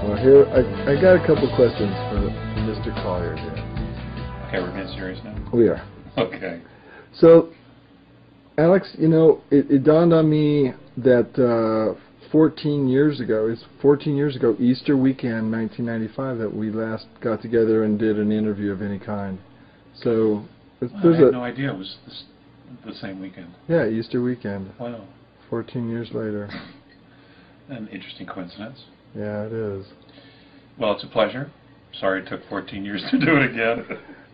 Well, here, I got a couple questions for Mr. Collier here. Okay, we're getting serious now? We are. Okay. So, Alex, you know, it dawned on me that 14 years ago, Easter weekend, 1995, that we last got together and did an interview of any kind. So, I had no idea it was the same weekend. Yeah, Easter weekend. Wow. 14 years later. An interesting coincidence. Yeah, it is. Well, it's a pleasure. Sorry it took 14 years to do it again.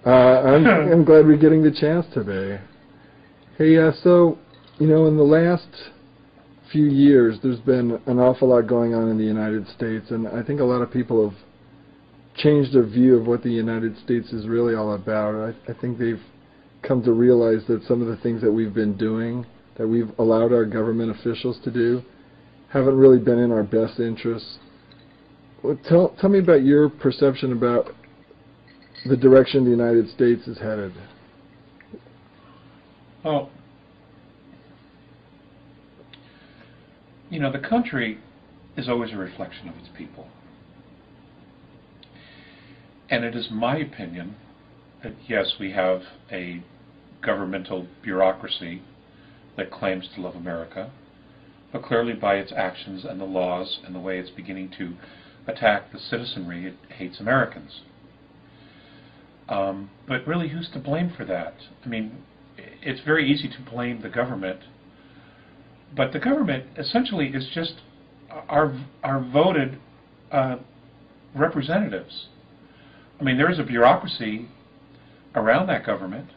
I'm glad we're getting the chance today. Hey, so, you know, in the last few years, there's been an awful lot going on in the United States, and I think a lot of people have changed their view of what the United States is really all about. I think they've come to realize that some of the things that we've been doing, that we've allowed our government officials to do, haven't really been in our best interests. Well, tell me about your perception about the direction the United States is headed. Well, you know, the country is always a reflection of its people. And it is my opinion that, yes, we have a governmental bureaucracy that claims to love America, but clearly by its actions and the laws and the way it's beginning to attack the citizenry, it hates Americans. But really, who's to blame for that? I mean, it's very easy to blame the government, but the government essentially is just our voted representatives. I mean, there is a bureaucracy around that government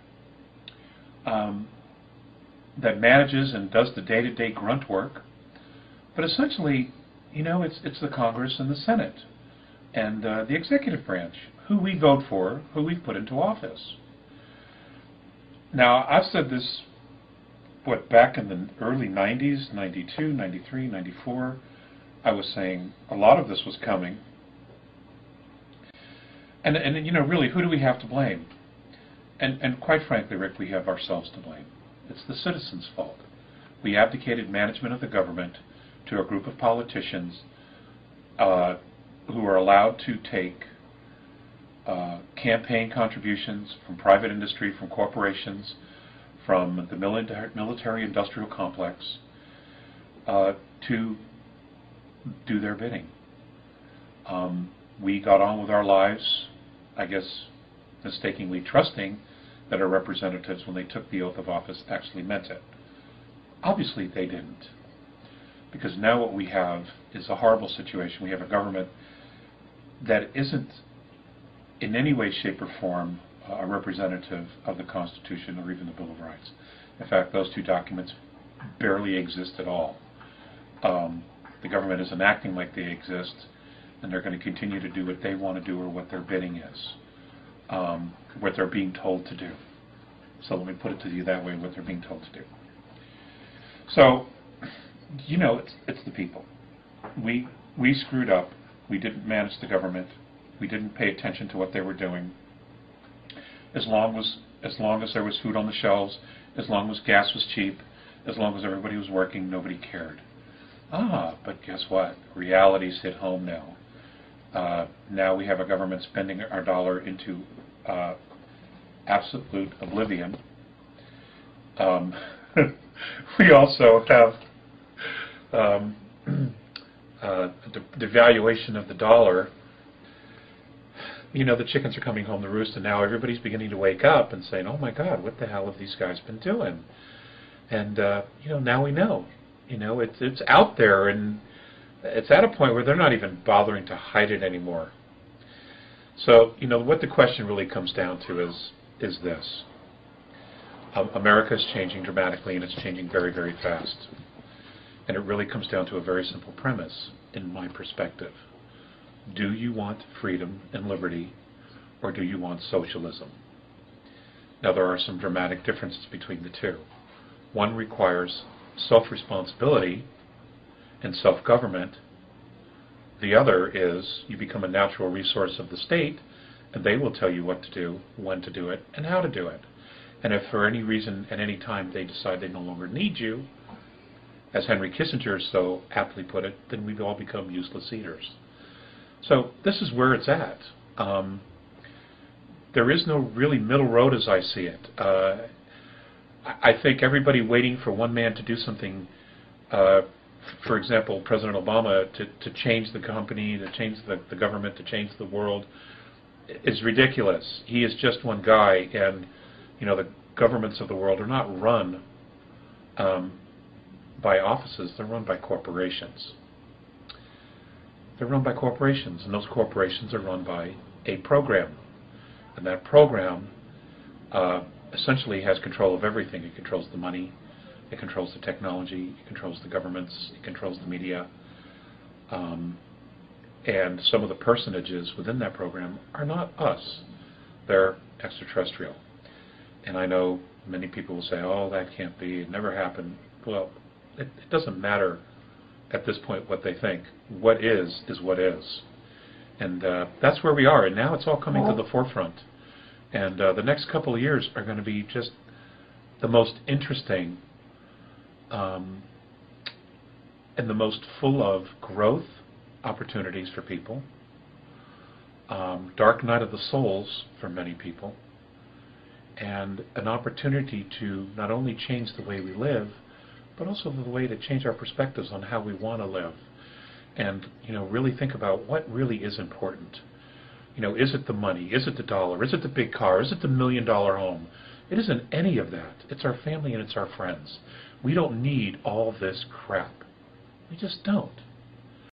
that manages and does the day-to-day grunt work, but essentially, you know, it's the Congress and the Senate and the executive branch, who we vote for, who we've put into office. Now, I've said this, back in the early 90s, 92, 93, 94, I was saying a lot of this was coming. And you know, really, who do we have to blame? And quite frankly, Rick, we have ourselves to blame. It's the citizens' fault. We abdicated management of the government to a group of politicians who are allowed to take campaign contributions from private industry, from corporations, from the military-industrial complex to do their bidding. We got on with our lives, I guess, mistakenly trusting that our representatives, when they took the oath of office, actually meant it. Obviously, they didn't. Because now what we have is a horrible situation. We have a government that isn't in any way, shape, or form a representative of the Constitution or even the Bill of Rights. In fact, those two documents barely exist at all. The government isn't acting like they exist, and they're going to continue to do what they want to do or what their bidding is, what they're being told to do. So let me put it to you that way, what they're being told to do. So, you know, it's the people. We screwed up. We didn't manage the government. We didn't pay attention to what they were doing. As long as there was food on the shelves, as long as gas was cheap, as long as everybody was working, nobody cared. But guess what? Reality's hit home now. Now we have a government spending our dollar into absolute oblivion. We also have the devaluation of the dollar. You know, the chickens are coming home to roost, and now everybody's beginning to wake up and saying, oh my God, what the hell have these guys been doing? And, you know, now we know. You know, it's out there, and it's at a point where they're not even bothering to hide it anymore. So, you know, what the question really comes down to is this. America is changing dramatically, and it's changing very, very fast. And it really comes down to a very simple premise, in my perspective. Do you want freedom and liberty, or do you want socialism? Now, there are some dramatic differences between the two. One requires self-responsibility and self-government. The other is you become a natural resource of the state, and they will tell you what to do, when to do it, and how to do it. And if for any reason at any time they decide they no longer need you, as Henry Kissinger so aptly put it, then we all become useless eaters. So this is where it's at. There is no really middle road as I see it. I think everybody waiting for one man to do something, for example, President Obama, to change the company, to change the government, to change the world, is ridiculous. He is just one guy, and the governments of the world are not run by offices. They're run by corporations. They're run by corporations, and those corporations are run by a program. And that program essentially has control of everything. It controls the money, it controls the technology, it controls the governments, it controls the media. And some of the personages within that program are not us. They're extraterrestrial. And I know many people will say, oh, that can't be, it never happened. Well, it doesn't matter at this point what they think. What is what is. And that's where we are. And now it's all coming to the forefront. And the next couple of years are going to be just the most interesting and the most full of growth opportunities for people. Dark night of the souls for many people. And an opportunity to not only change the way we live, but also the way to change our perspectives on how we want to live. And really think about what really is important. Is it the money? Is it the dollar? Is it the big car? Is it the $1 million home? It isn't any of that. It's our family and it's our friends. We don't need all this crap. We just don't.